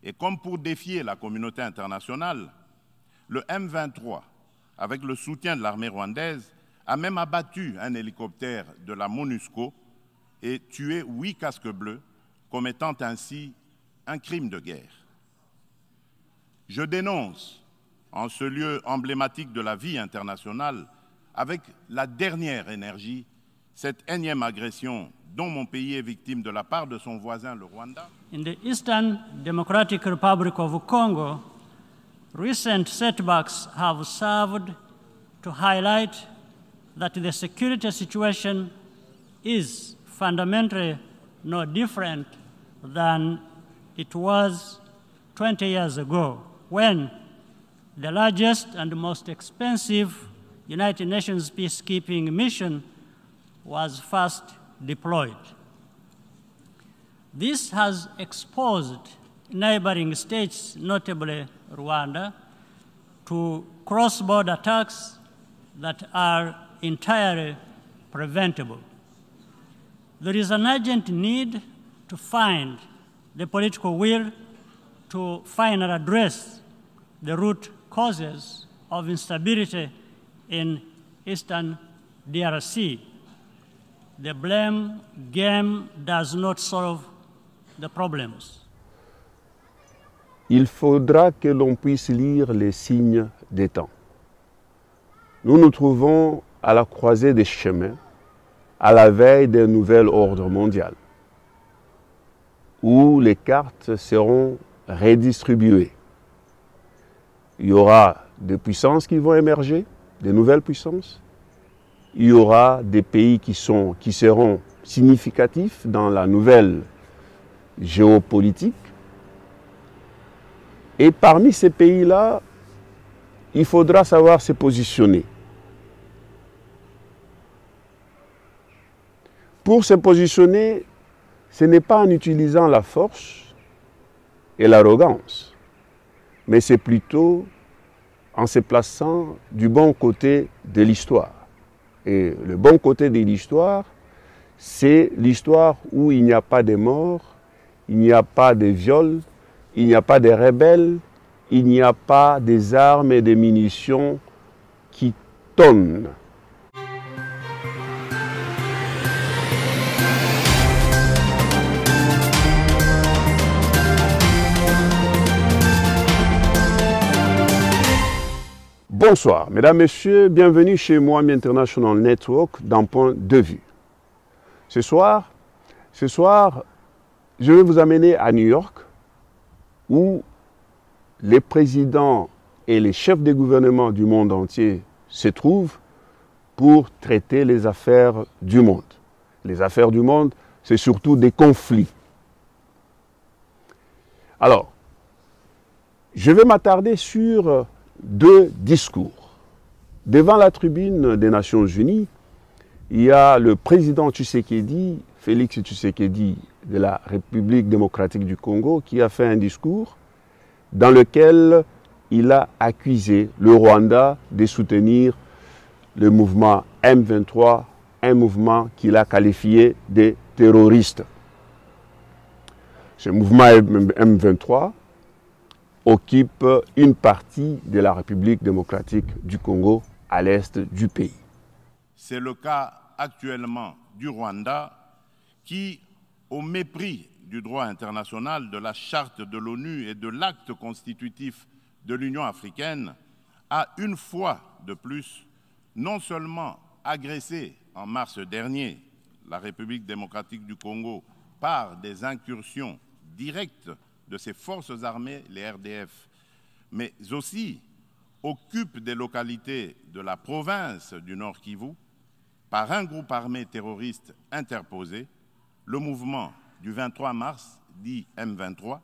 Et comme pour défier la communauté internationale, le M23, avec le soutien de l'armée rwandaise, a même abattu un hélicoptère de la MONUSCO et tué 8 casques bleus, commettant ainsi un crime de guerre. Je dénonce, en ce lieu emblématique de la vie internationale, avec la dernière énergie, cette énième agression dont mon pays est victime de la part de son voisin, le Rwanda. In the Eastern Democratic Republic of Congo, recent setbacks have served to highlight that the security situation is fundamentally no different than it was 20 years ago, when the largest and most expensive United Nations peacekeeping mission was first deployed. This has exposed neighboring states, notably Rwanda, to cross-border attacks that are entirely preventable. There is an urgent need to find the political will to finally address the root causes of instability in Eastern DRC. The blame game does not solve the problems. Il faudra que l'on puisse lire les signes des temps. Nous nous trouvons à la croisée des chemins, à la veille d'un nouvel ordre mondial, où les cartes seront redistribuées. Il y aura des puissances qui vont émerger, des nouvelles puissances. Il y aura des pays qui seront significatifs dans la nouvelle géopolitique. Et parmi ces pays-là, il faudra savoir se positionner. Pour se positionner, ce n'est pas en utilisant la force et l'arrogance, mais c'est plutôt en se plaçant du bon côté de l'histoire. Et le bon côté de l'histoire, c'est l'histoire où il n'y a pas de morts, il n'y a pas de viols, il n'y a pas de rebelles, il n'y a pas des armes et des munitions qui tonnent. Bonsoir, mesdames, messieurs, bienvenue chez Mwami International Network dans Point de Vue. Ce soir, je vais vous amener à New York, où les présidents et les chefs de gouvernement du monde entier se trouvent pour traiter les affaires du monde. Les affaires du monde, c'est surtout des conflits. Alors, je vais m'attarder sur deux discours. Devant la tribune des Nations Unies, il y a le président Tshisekedi, Félix Tshisekedi de la République démocratique du Congo, qui a fait un discours dans lequel il a accusé le Rwanda de soutenir le mouvement M23, un mouvement qu'il a qualifié de terroriste. Ce mouvement M23 occupe une partie de la République démocratique du Congo à l'est du pays. C'est le cas actuellement du Rwanda qui, au mépris du droit international, de la charte de l'ONU et de l'acte constitutif de l'Union africaine, a une fois de plus non seulement agressé en mars dernier la République démocratique du Congo par des incursions directes de ses forces armées, les RDF, mais aussi occupe des localités de la province du Nord Kivu par un groupe armé terroriste interposé, le mouvement du 23 mars, dit M23,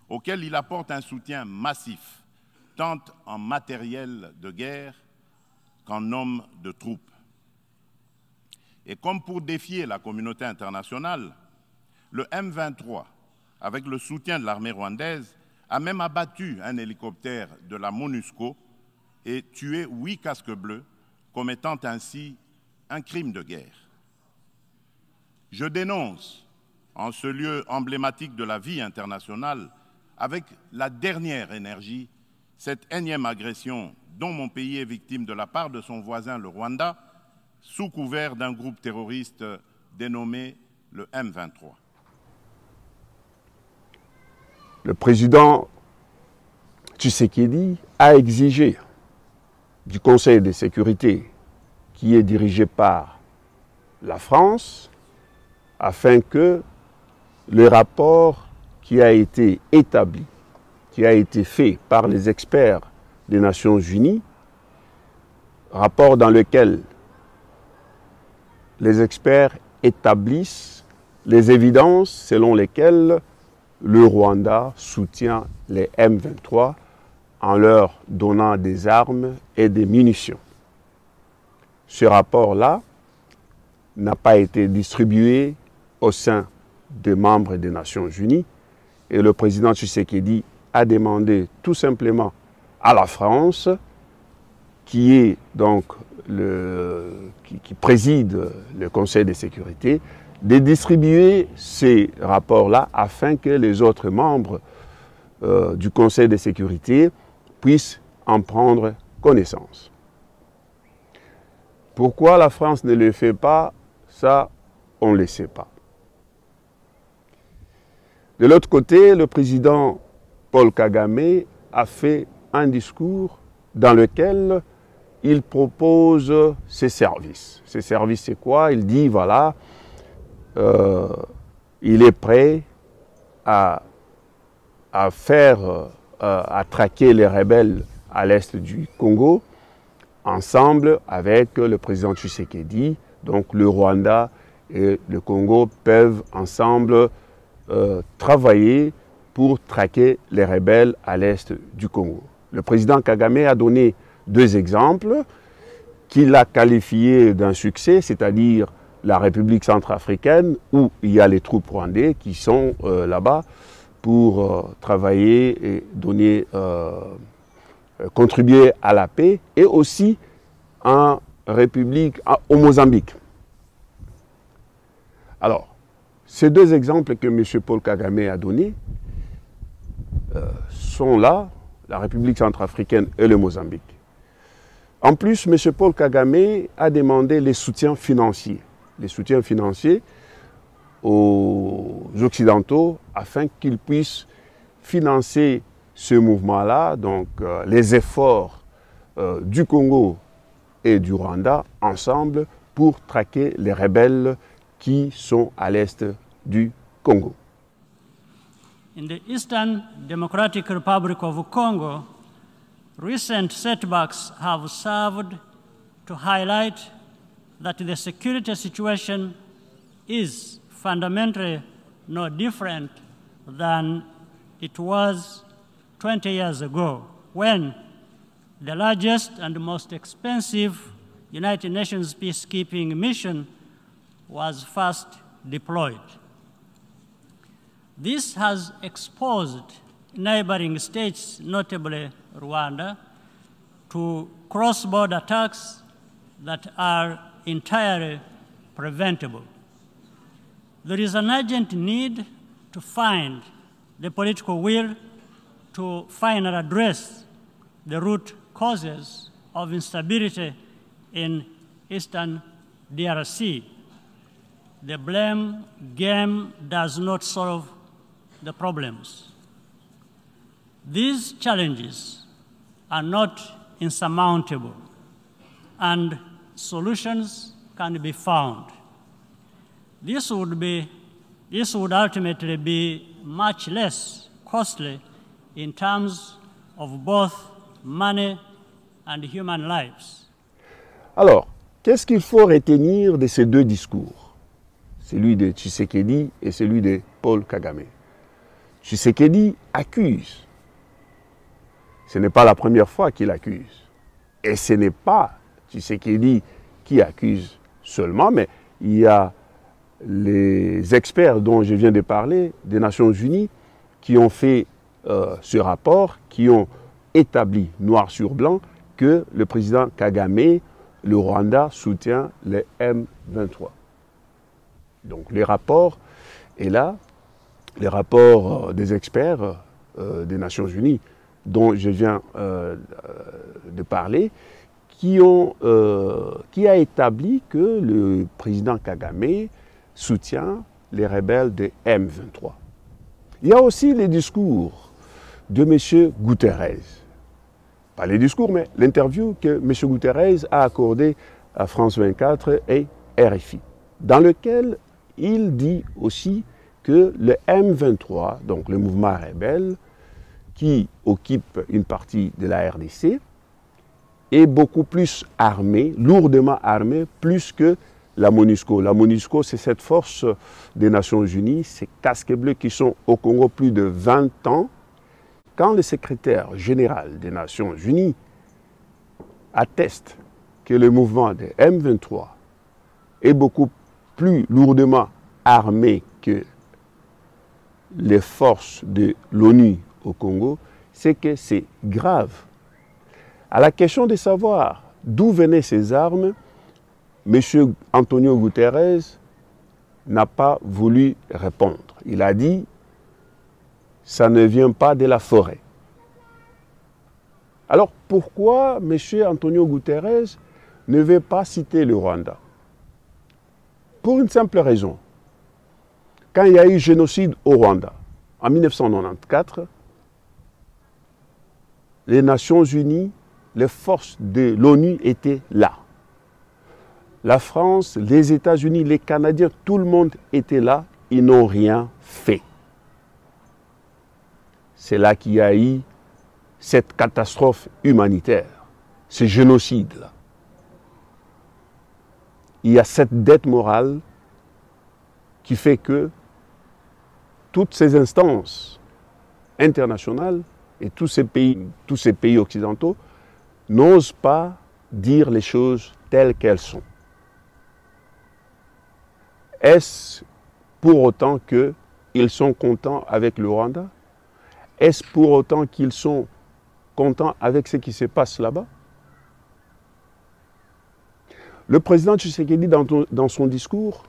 auquel il apporte un soutien massif, tant en matériel de guerre qu'en hommes de troupes. Et comme pour défier la communauté internationale, le M23, avec le soutien de l'armée rwandaise, a même abattu un hélicoptère de la MONUSCO et tué 8 casques bleus, commettant ainsi un crime de guerre. Je dénonce, en ce lieu emblématique de la vie internationale, avec la dernière énergie cette énième agression dont mon pays est victime de la part de son voisin le Rwanda, sous couvert d'un groupe terroriste dénommé le M23. Le président Tshisekedi a exigé du Conseil de sécurité, qui est dirigé par la France, afin que le rapport qui a été établi, qui a été fait par les experts des Nations Unies, rapport dans lequel les experts établissent les évidences selon lesquelles le Rwanda soutient les M23 en leur donnant des armes et des munitions. Ce rapport-là n'a pas été distribué au sein des membres des Nations Unies et le président Tshisekedi a demandé tout simplement à la France, qui est donc qui préside le Conseil de sécurité, de distribuer ces rapports-là afin que les autres membres du Conseil de sécurité puissent en prendre connaissance. Pourquoi la France ne le fait pas, ça, on ne le sait pas. De l'autre côté, le président Paul Kagame a fait un discours dans lequel il propose ses services. Ses services, c'est quoi? Il dit, voilà, il est prêt à traquer les rebelles à l'est du Congo, ensemble avec le président Tshisekedi. Donc le Rwanda et le Congo peuvent ensemble travailler pour traquer les rebelles à l'est du Congo. Le président Kagame a donné deux exemples qu'il a qualifiés d'un succès, c'est-à-dire la République centrafricaine, où il y a les troupes rwandaises qui sont là-bas pour travailler et donner, contribuer à la paix, et aussi en République, au Mozambique. Alors, ces deux exemples que M. Paul Kagame a donnés sont là, la République centrafricaine et le Mozambique. En plus, M. Paul Kagame a demandé les soutiens financiers aux Occidentaux afin qu'ils puissent financer ce mouvement-là, donc les efforts du Congo et du Rwanda ensemble pour traquer les rebelles qui sont à l'est du Congo. In the Eastern Democratic Republic of Congo, recent setbacks have served to highlight that the security situation is fundamentally no different than it was 20 years ago, when the largest and most expensive United Nations peacekeeping mission was first deployed. This has exposed neighboring states, notably Rwanda, to cross-border attacks that are entirely preventable. There is an urgent need to find the political will to finally address the root causes of instability in Eastern DRC. The blame game does not solve the problems. These challenges are not insurmountable, and solutions can be found. This would ultimately be much less costly in terms of both money and human lives. Alors, qu'est-ce qu'il faut retenir de ces deux discours, celui de Tshisekedi et celui de Paul Kagame? Tshisekedi accuse. Ce n'est pas la première fois qu'il accuse. Et ce n'est pas Tshisekedi qui accuse seulement, mais il y a les experts dont je viens de parler, des Nations Unies, qui ont fait ce rapport, qui ont établi noir sur blanc que le président Kagame, le Rwanda, soutient les M23. Donc le rapport est là, les rapports des experts des Nations Unies dont je viens de parler, qui a établi que le président Kagame soutient les rebelles de M23. Il y a aussi les discours de M. Guterres. Pas les discours, mais l'interview que M. Guterres a accordée à France 24 et RFI, dans lequel il dit aussi que le M23, donc le mouvement rebelle, qui occupe une partie de la RDC, est beaucoup plus armé, lourdement armé, plus que la MONUSCO. La MONUSCO, c'est cette force des Nations Unies, ces casques bleus qui sont au Congo plus de 20 ans. Quand le secrétaire général des Nations Unies atteste que le mouvement de M23 est beaucoup plus lourdement armé que les forces de l'ONU au Congo, c'est que c'est grave. À la question de savoir d'où venaient ces armes, M. Antonio Guterres n'a pas voulu répondre. Il a dit « ça ne vient pas de la forêt ». Alors pourquoi M. Antonio Guterres ne veut pas citer le Rwanda? Pour une simple raison. Quand il y a eu génocide au Rwanda, en 1994, les Nations Unies, les forces de l'ONU étaient là. La France, les États-Unis, les Canadiens, tout le monde était là, ils n'ont rien fait. C'est là qu'il y a eu cette catastrophe humanitaire, ce génocide-là. Il y a cette dette morale qui fait que toutes ces instances internationales et tous ces pays occidentaux n'osent pas dire les choses telles qu'elles sont. Est-ce pour autant qu'ils sont contents avec le Rwanda? Est-ce pour autant qu'ils sont contents avec ce qui se passe là-bas? Le président Tshisekedi, dans son discours,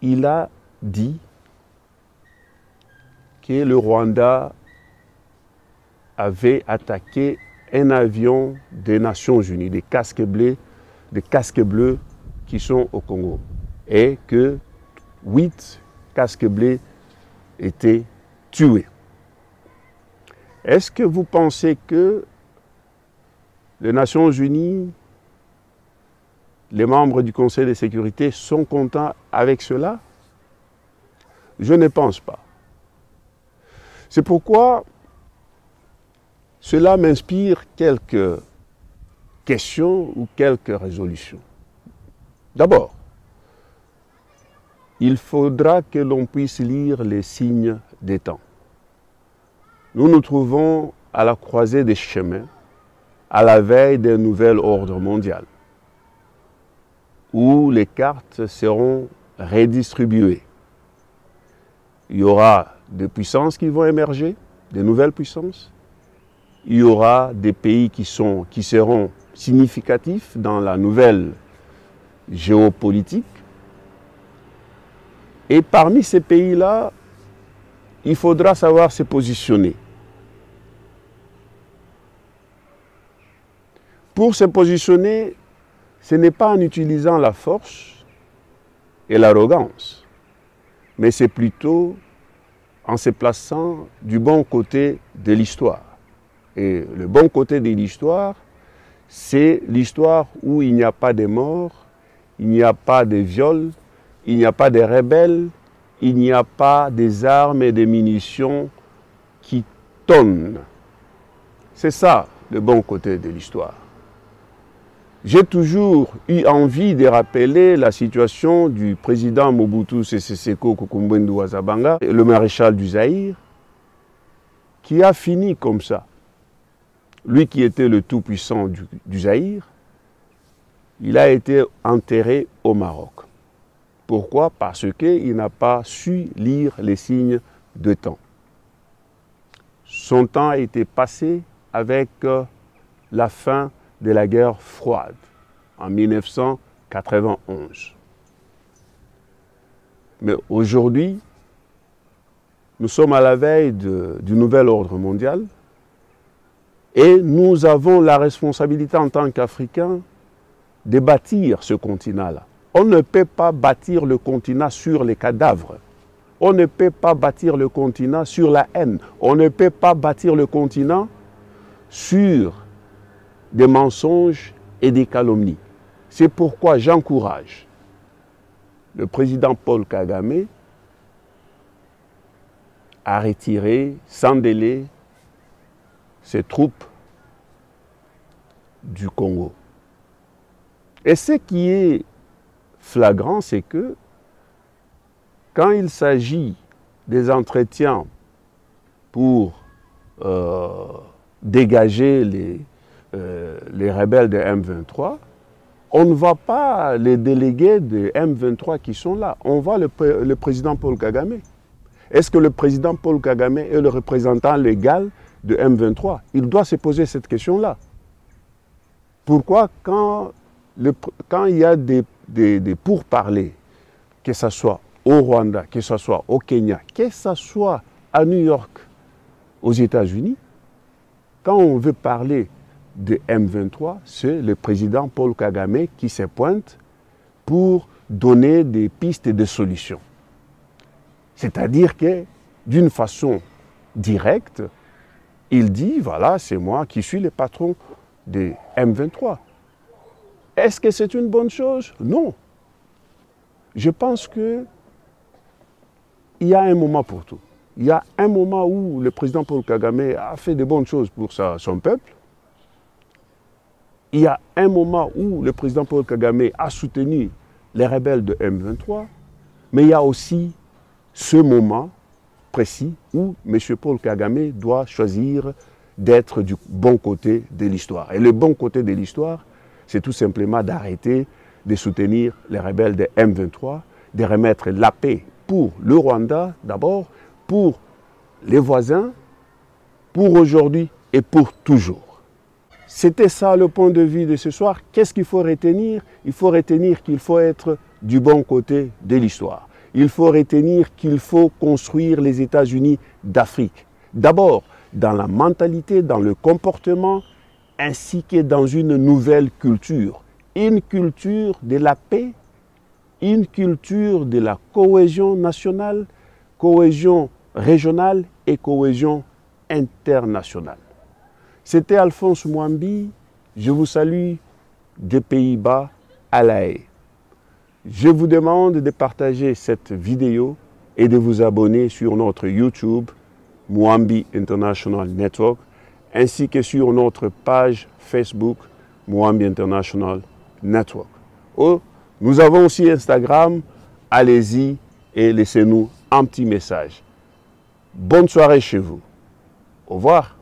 il a dit que le Rwanda avait attaqué un avion des Nations Unies, des casques bleus qui sont au Congo, et que 8 casques bleus étaient tués. Est-ce que vous pensez que les Nations Unies, les membres du Conseil de sécurité sont contents avec cela? Je ne pense pas. C'est pourquoi cela m'inspire quelques questions ou quelques résolutions. D'abord, il faudra que l'on puisse lire les signes des temps. Nous nous trouvons à la croisée des chemins, à la veille d'un nouvel ordre mondial, où les cartes seront redistribuées. Il y aura des puissances qui vont émerger, des nouvelles puissances. Il y aura des pays qui seront significatifs dans la nouvelle géopolitique. Et parmi ces pays-là, il faudra savoir se positionner. Pour se positionner, ce n'est pas en utilisant la force et l'arrogance, mais c'est plutôt en se plaçant du bon côté de l'histoire. Et le bon côté de l'histoire, c'est l'histoire où il n'y a pas de morts, il n'y a pas de viols, il n'y a pas de rebelles, il n'y a pas des armes et des munitions qui tonnent. C'est ça, le bon côté de l'histoire. J'ai toujours eu envie de rappeler la situation du président Mobutu Sese Seko Kukumbwendu Wazabanga, le maréchal du Zaïre, qui a fini comme ça. Lui qui était le tout-puissant du Zaïre, il a été enterré au Maroc. Pourquoi? Parce qu'il n'a pas su lire les signes de temps. Son temps a été passé avec la fin de la guerre froide en 1991. Mais aujourd'hui, nous sommes à la veille du nouvel ordre mondial et nous avons la responsabilité en tant qu'Africains de bâtir ce continent-là. On ne peut pas bâtir le continent sur les cadavres. On ne peut pas bâtir le continent sur la haine. On ne peut pas bâtir le continent sur des mensonges et des calomnies. C'est pourquoi j'encourage le président Paul Kagame à retirer sans délai ses troupes du Congo. Et ce qui est flagrant, c'est que quand il s'agit des entretiens pour dégager les rebelles de M23, on ne voit pas les délégués de M23 qui sont là. On voit le président Paul Kagame. Est-ce que le président Paul Kagame est le représentant légal de M23? Il doit se poser cette question-là. Pourquoi quand il y a des pourparlers, que ce soit au Rwanda, que ce soit au Kenya, que ce soit à New York, aux États-Unis, quand on veut parler de M23, c'est le président Paul Kagame qui se pointe pour donner des pistes de solutions. C'est-à-dire que, d'une façon directe, il dit, voilà, c'est moi qui suis le patron de M23. Est-ce que c'est une bonne chose? Non. Je pense qu'il y a un moment pour tout. Il y a un moment où le président Paul Kagame a fait de bonnes choses pour son peuple. Il y a un moment où le président Paul Kagame a soutenu les rebelles de M23. Mais il y a aussi ce moment précis où M. Paul Kagame doit choisir d'être du bon côté de l'histoire. Et le bon côté de l'histoire, c'est tout simplement d'arrêter de soutenir les rebelles de M23, de remettre la paix pour le Rwanda d'abord, pour les voisins, pour aujourd'hui et pour toujours. C'était ça le point de vue de ce soir. Qu'est-ce qu'il faut retenir? Il faut retenir qu'il faut être du bon côté de l'histoire. Il faut retenir qu'il faut construire les États-Unis d'Afrique. D'abord, dans la mentalité, dans le comportement, ainsi que dans une nouvelle culture. Une culture de la paix, une culture de la cohésion nationale, cohésion régionale et cohésion internationale. C'était Alphonse Mwambi, je vous salue des Pays-Bas à La Haye. Je vous demande de partager cette vidéo et de vous abonner sur notre YouTube, Mwambi International Network, ainsi que sur notre page Facebook, Mwambi International Network. Oh, nous avons aussi Instagram, allez-y et laissez-nous un petit message. Bonne soirée chez vous. Au revoir.